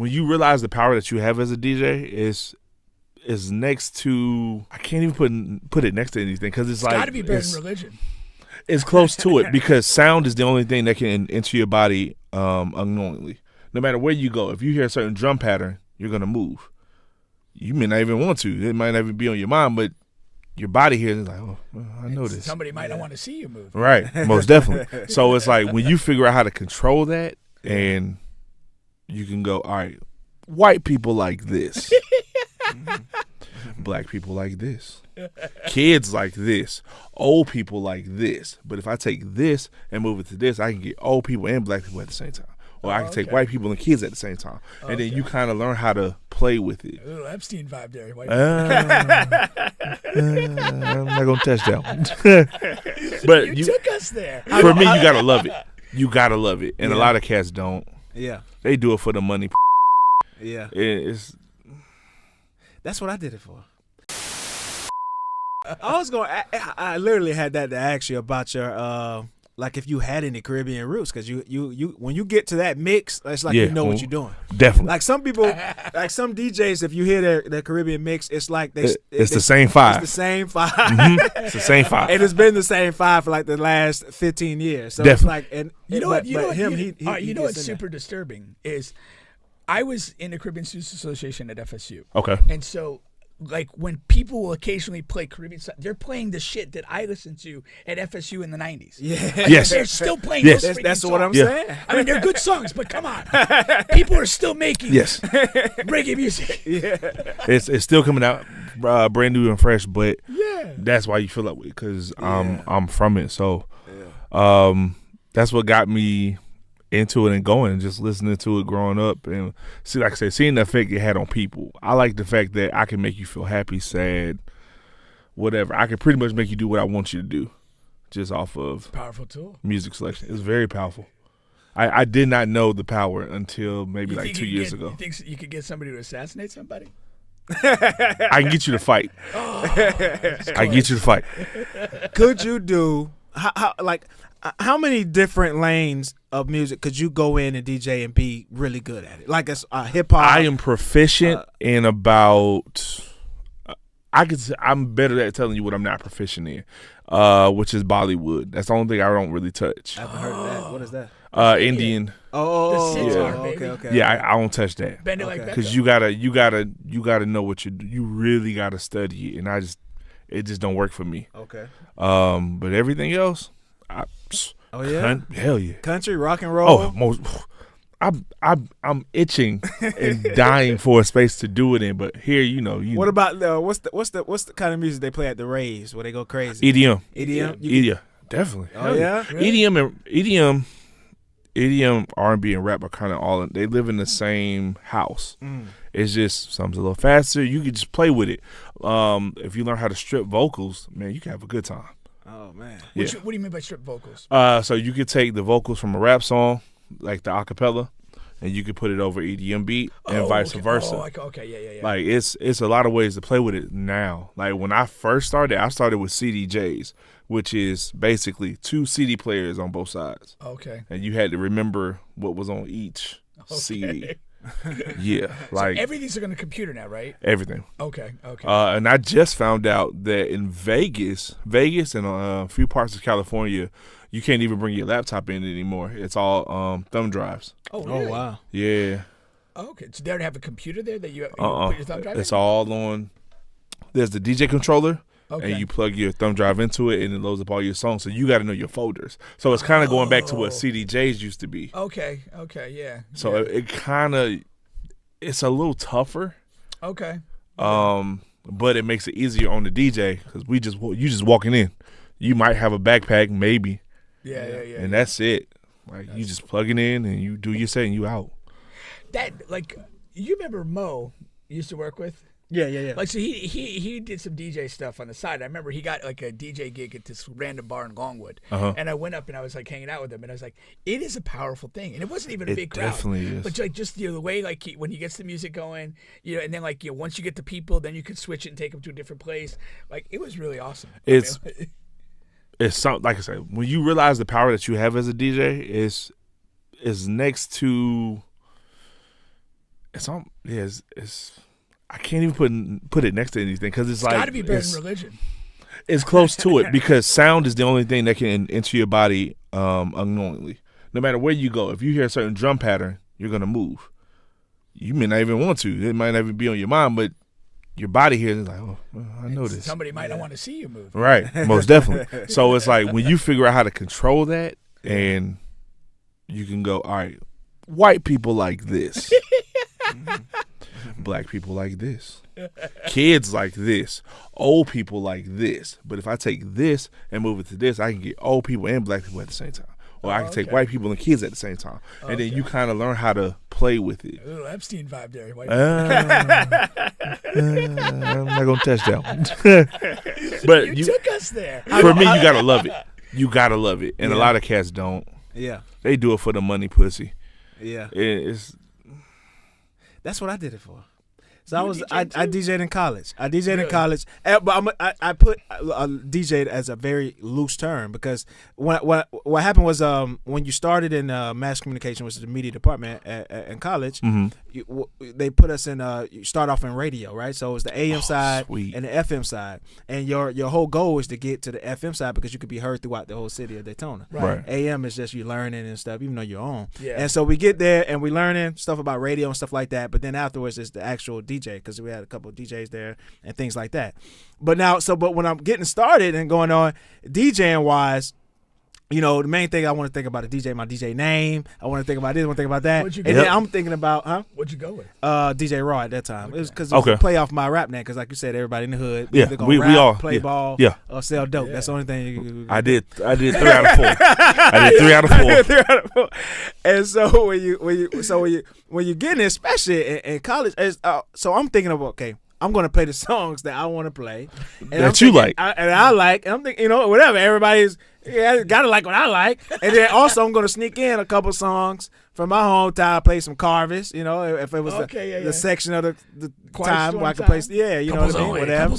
when you realize the power that you have as a DJ is next to, I can't even put it next to anything because it's like got to be better than religion. It's close to it because sound is the only thing that can enter your body unknowingly. No matter where you go, if you hear a certain drum pattern, you're gonna move. You may not even want to. It might not even be on your mind, but your body here is like, oh, well, I know this. Somebody might not want to see you move. Right, most definitely. So it's like when you figure out how to control that, and you can go, all right, white people like this, black people like this, kids like this, old people like this. But if I take this and move it to this, I can get old people and black people at the same time. Or I can take white people and kids at the same time. And then you kind of learn how to play with it. A little Epstein vibe there. I'm not going to touch that one. But you took us there. For me, you got to love it. You got to love it. And a lot of cats don't. Yeah. They do it for the money. Yeah. That's what I did it for. I literally had that to ask you about your like if you had any Caribbean roots, because you when you get to that mix, it's like you know what you're doing. Definitely. Like some people, like some DJs, if you hear their Caribbean mix, it's like it's the same five. It's the same five. Mm-hmm. It's the same five. And it's been the same five for like the last 15 years. So Definitely. it's like, and you know what's super super disturbing is I was in the Caribbean Students Association at FSU. Okay. And so like when people will occasionally play Caribbean stuff, they're playing the shit that I listened to at FSU in the 90s. Yeah. Yes. They're still playing Yes. those That's freaking what I'm songs. saying. I mean, they're good songs, but come on. People are still making reggae music. Yeah. It's still coming out brand new and fresh, but Yeah. that's why you feel that way because I'm from it. So that's what got me into it and going and just listening to it growing up. And see, like I said, seeing the effect it had on people. I like the fact that I can make you feel happy, sad, whatever. I can pretty much make you do what I want you to do just off of Powerful tool. music selection. It's very powerful. I did not know the power until maybe like 2 years ago. You think you could get somebody to assassinate somebody? I can get you to fight. I can get you to fight. Could you do how many different lanes of music could you go in and DJ and be really good at it? Like a hip hop. I am proficient in about. I'm better at telling you what I'm not proficient in, which is Bollywood. That's the only thing I don't really touch. I haven't heard of that. What is that? Indian. Oh, The sitar, baby. okay. Yeah, I don't touch that Bend it like that. because you gotta know what you really gotta study it, and it just don't work for me. Okay. But everything else, Oh yeah. Hell yeah. Country, rock and roll. Oh, most. I'm itching and dying for a space to do it in, but here, What about what's the kind of music they play at the raves where they go crazy? EDM. EDM. Definitely. Oh yeah. Really? EDM, R&B, and rap are kind of they live in the same house. It's just some's a little faster. You can just play with it. If you learn how to strip vocals, man, you can have a good time. Oh man. Yeah. What do you mean by strip vocals? So you could take the vocals from a rap song, like the acapella, and you could put it over EDM beat and vice versa. Oh, okay, yeah. Like it's a lot of ways to play with it now. Like when I first started, I started with CDJs, which is basically 2 CD players on both sides. Okay. And you had to remember what was on each CD. Yeah, like so everything's on a computer now, right? everything. Okay. And I just found out that in Vegas and a few parts of California, you can't even bring your laptop in anymore. It's all thumb drives. Oh, really? Oh wow. Yeah. Okay, so they don't have a computer there that you put your thumb drive It's in? all on. There's the DJ controller. Okay. And you plug your thumb drive into it, and it loads up all your songs. So you got to know your folders. So it's kind of going back to what CDJs used to be. Okay, yeah. So it kind of, it's a little tougher. Okay. But it makes it easier on the DJ because you just walking in. You might have a backpack, maybe. Yeah. And that's it. Like you just plug it in and you do your set and you out. That you remember Mo used to work with? Yeah. Like, so he did some DJ stuff on the side. I remember he got like a DJ gig at this random bar in Longwood, and I went up and I was like hanging out with him, and I was like, it is a powerful thing, and it wasn't even a big crowd. It definitely is. But like just the way like when he gets the music going, and then like once you get the people, then you could switch it and take them to a different place. Like it was really awesome. It's something, like I said, when you realize the power that you have as a DJ is next to It's I can't even put it next to anything because it's like got to be better than religion. It's close to it because sound is the only thing that can enter your body unknowingly. No matter where you go, if you hear a certain drum pattern, you're gonna move. You may not even want to. It might not even be on your mind, but your body hears it like, oh, I know this. Somebody might not want to see you move. Right, most definitely. So it's like when you figure out how to control that, and you can go, all right, white people like this. Black people like this. Kids like this. Old people like this. But if I take this and move it to this, I can get old people and black people at the same time. Or I can take white people and kids at the same time. And then you kind of learn how to play with it. A little Epstein vibe there. I'm not going to touch that one. But you took us there. For me, you got to love it. You got to love it. And a lot of cats don't. Yeah. They do it for the money pussy. Yeah. That's what I did it for. So I DJ'd in college. I DJ'd in college, but I put DJ'd as a very loose term because what happened was when you started in mass communication, which is the media department in college, they put us in. You start off in radio, right? So it was the AM side and the FM side, and your whole goal is to get to the FM side because you could be heard throughout the whole city of Daytona. Right. AM is just you learning and stuff, even though you're on. Yeah. And so we get there and we learning stuff about radio and stuff like that, but then afterwards it's the actual DJ because we had a couple of DJs there and things like that. But when I'm getting started and going on DJing wise, you know, the main thing I want to think about is my DJ name. I want to think about this, I want to think about that. Then I'm thinking about, what'd you go with? DJ Raw at that time. Okay. It was because it was a play off my rap name because like you said, everybody in the hood. Yeah, we all play ball or sell dope. Yeah. That's the only thing. I did 3 out of 4. I did 3 out of 4. 3 out of 4. And so when you get in, especially in college, so I'm thinking of, okay, I'm going to play the songs that I want to play. And that you like. And I'm thinking, you know, whatever. Everybody's got to like what I like. And then also I'm going to sneak in a couple songs from my hometown, play some Carvis, you know, if it was the section of the time where I could play. Yeah, you know what I mean? Whatever.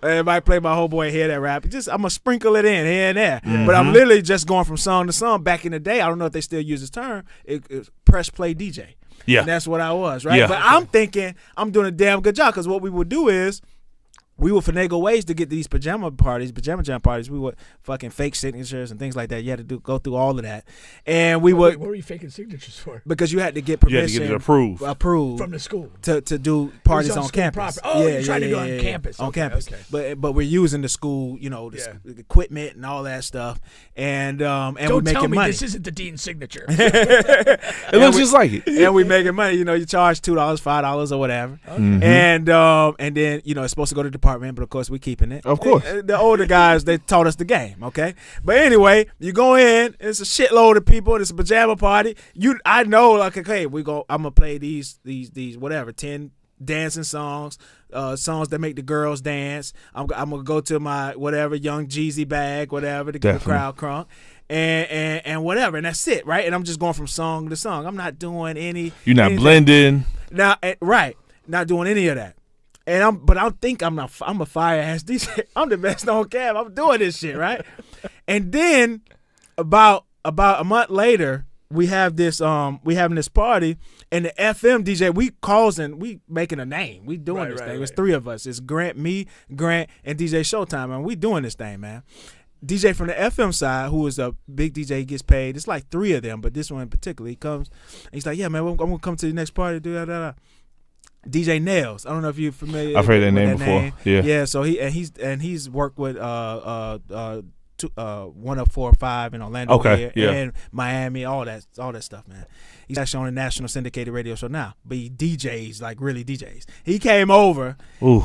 Everybody play my whole boy hear that rap. I'm going to sprinkle it in here and there. Mm-hmm. But I'm literally just going from song to song. Back in the day, I don't know if they still use this term, it press play DJ. Yeah. And that's what I was, right? Yeah. But I'm thinking I'm doing a damn good job because what we would do is we would finagle ways to get these pajama jam parties. We would fucking fake signatures and things like that. You had to go through all of that. And we would. What were you faking signatures for? Because you had to get permission. You had to get it approved. From the school. To do parties on campus. Proper. Oh, you're trying to do it on campus. On campus. Okay. But we're using the school, you know, the equipment and all that stuff. And we're making money. Don't tell me this isn't the dean's signature. It looks just like it. And we making money. You know, you charge $2, $5 or whatever. Okay. Mm-hmm. And then, you know, it's supposed to go to the department, but of course we keeping it. Of course. The older guys, they taught us the game, okay? But anyway, you go in, it's a shitload of people, it's a pajama party. I know, like, okay, I'm gonna play these whatever, 10 dancing songs, songs that make the girls dance. I'm gonna go to my whatever Young Jeezy bag, whatever, to get the crowd crunk. And whatever, and that's it, right? And I'm just going from song to song. I'm not doing any. You're not blending. Now, right? Not doing any of that. And I'm a fire ass DJ. I'm the best on cam. I'm doing this shit, right? And then about a month later, we have this having this party, and the FM DJ we making a name. We doing this thing. There's 3 of us. It's Grant, and DJ Showtime, and we doing this thing, man. DJ from the FM side, who is a big DJ, gets paid. It's like 3 of them, but this one in particular, he comes and he's like, "Yeah, man, I'm gonna come to the next party." Do that. DJ Nails. I don't know if you're familiar. I've heard that name before. Yeah. So he's worked with 104.5 in Orlando here, and Miami, all that stuff, man. He's actually on a national syndicated radio show now, but he DJs, like really DJs. He came over. Ooh.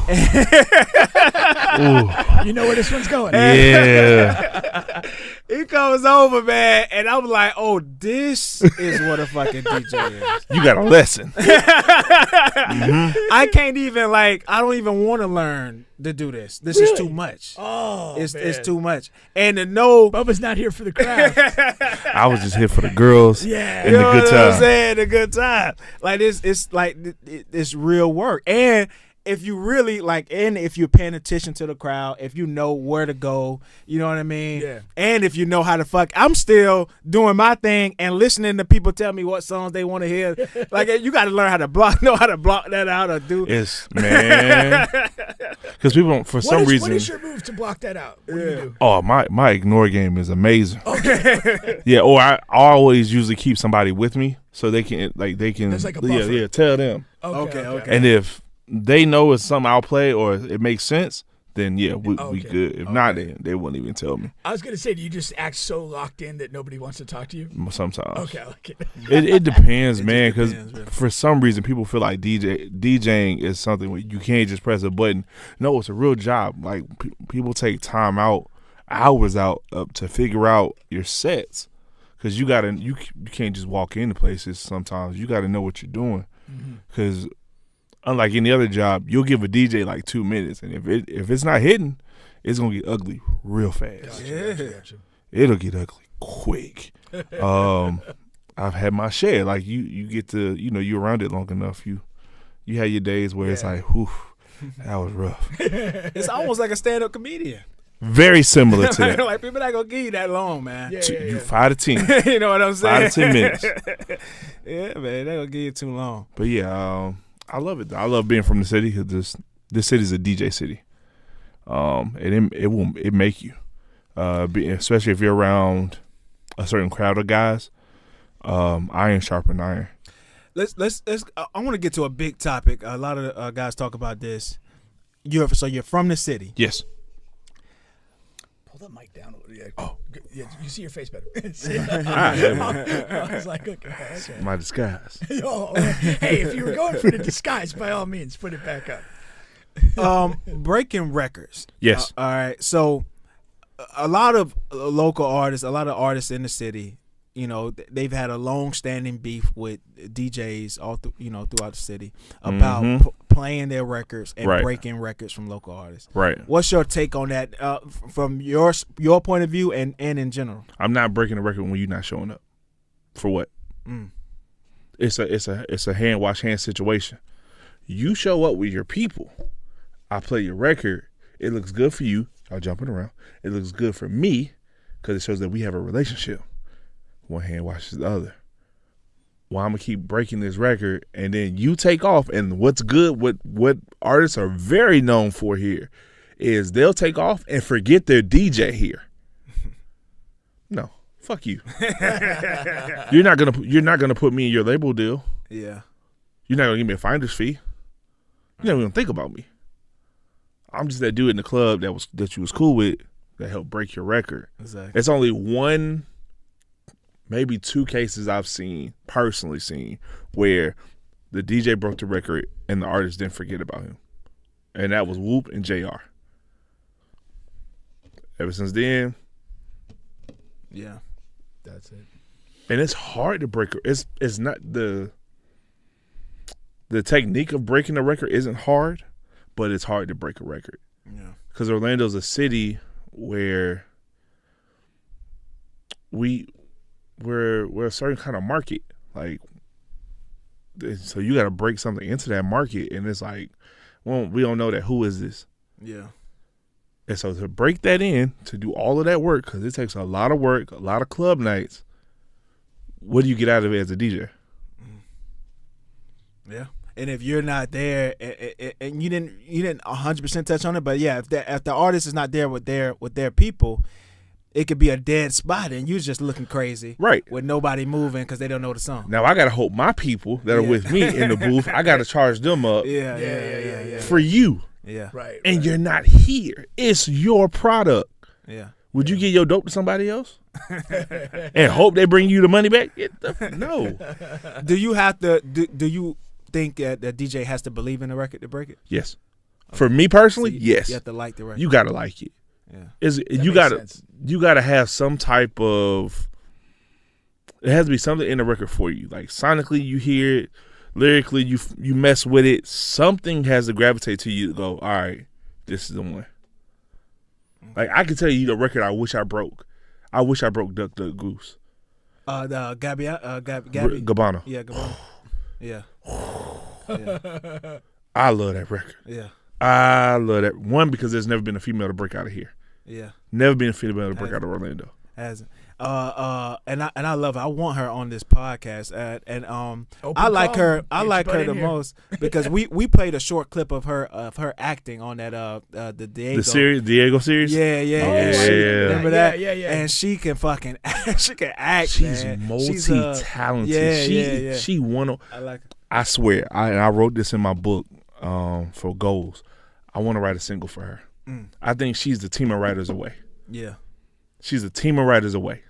Ooh. You know where this one's going. Yeah. He comes over, man, and I'm like, oh, this is what a fucking DJ is. You got a lesson. Mm-hmm. I can't even, I don't even want to learn to do this. This is too much. Oh, it's too much. And to know Bubba's not here for the crowd. I was just here for the girls. Yeah. And the good time. I'm saying? The good time. Like it's real work. And if you really like, and if you're paying attention to the crowd, if you know where to go, you know what I mean? Yeah. And if you know how to fuck, I'm still doing my thing and listening to people tell me what songs they want to hear. Like, you got to learn how to know how to block that out or do. It's, man. Because people don't, for some reason. What is your move to block that out? What do you do? Oh, my ignore game is amazing. Okay. Yeah, or I always usually keep somebody with me so they can There's like a buffer. yeah, tell them. Okay. And if they know it's something I'll play or it makes sense, then yeah, we good. If not, they wouldn't even tell me. I was gonna say, do you just act so locked in that nobody wants to talk to you? Sometimes. Okay, I like it. It depends, man, because depends, for some reason people feel like DJing is something where you can't just press a button. No, it's a real job. Like people take time out, hours out to figure out your sets, because you can't just walk into places. Sometimes you got to know what you're doing, because unlike any other job, you'll give a DJ like 2 minutes, and if it's not hitting, it's gonna get ugly real fast. Gotcha. It'll get ugly quick. I've had my share. Like you get to, you're around it long enough. You had your days where it's like, whew, that was rough. It's almost like a stand-up comedian. Very similar to that. Like, people not gonna give you that long, man. You 5 to 10. You know what I'm saying? 5 to 10 minutes. Yeah, man, they gonna give you too long. But yeah, I love it. I love being from the city because this city is a DJ city. And it make you, especially if you're around a certain crowd of guys. Iron sharpen iron. Let's. I want to get to a big topic. A lot of guys talk about this. You're from the city. Yes. Pull the mic down a little. Yeah. Oh. Yeah, you see your face better. I was like, okay. My disguise. Hey, if you were going for the disguise, by all means, put it back up. Breaking records. Yes. All right. So, a lot of local artists, a lot of artists in the city, they've had a long-standing beef with DJs throughout the city about playing their records and breaking records from local artists. Right. What's your take on that from your point of view and in general? I'm not breaking a record when you're not showing up. For what? It's a hand wash hand situation. You show up with your people. I play your record. It looks good for you. Y'all jumping around. It looks good for me because it shows that we have a relationship. One hand washes the other. Well, I'm gonna keep breaking this record, and then you take off. And what's good, what artists are very known for here, is they'll take off and forget their DJ here. No, fuck you. You're not gonna put me in your label deal. Yeah. You're not gonna give me a finder's fee. You're not even gonna think about me. I'm just that dude in the club that you was cool with that helped break your record. Exactly. It's only one, maybe 2 cases I've personally seen, where the DJ broke the record and the artist didn't forget about him. And that was Whoop and JR. Ever since then. Yeah. That's it. And it's hard to break. It's not the technique of breaking a record isn't hard, but it's hard to break a record. Yeah. Because Orlando's a city where we're a certain kind of market. Like, so you got to break something into that market, and it's like, well, we don't know that. Who is this? Yeah. And so to break that in, to do all of that work, because it takes a lot of work, a lot of club nights, what do you get out of it as a DJ? Yeah. And if you're not there, and you didn't 100% touch on it, but yeah, if the artist is not there with their people, it could be a dead spot, and you're just looking crazy, right? With nobody moving because they don't know the song. Now I gotta hope my people that are with me in the booth, I gotta charge them up, yeah, for you, yeah, right. And you're not here; it's your product. Yeah. Would you give your dope to somebody else and hope they bring you the money back? No. Do you have to? Do you think that the DJ has to believe in the record to break it? Yes. Okay. For me personally, so yes. You have to like the record. You gotta like it. Yeah. You gotta have some type of. It has to be something in the record for you. Like sonically, you hear it. Lyrically, you mess with it. Something has to gravitate to you to go, all right, this is the one. Like I can tell you the record I wish I broke. I wish I broke Duck Duck Goose. The Gabby. Gabbana. Yeah, Gabbana. Yeah. I love that record. Yeah. I love that one because there's never been a female to break out of here. Yeah. Never been a female to break out of Orlando. Hasn't. And I love her. I want her on this podcast. I like her. I like her the most because we played a short clip of her acting on that the Diego series. Yeah. Remember that? Yeah. And she can fucking she can act. She's man. multi-talented. She won. I like her. I swear. I wrote this in my book for goals. I want to write a single for her. I think she's the team of writers away. Yeah. She's a team of writers away.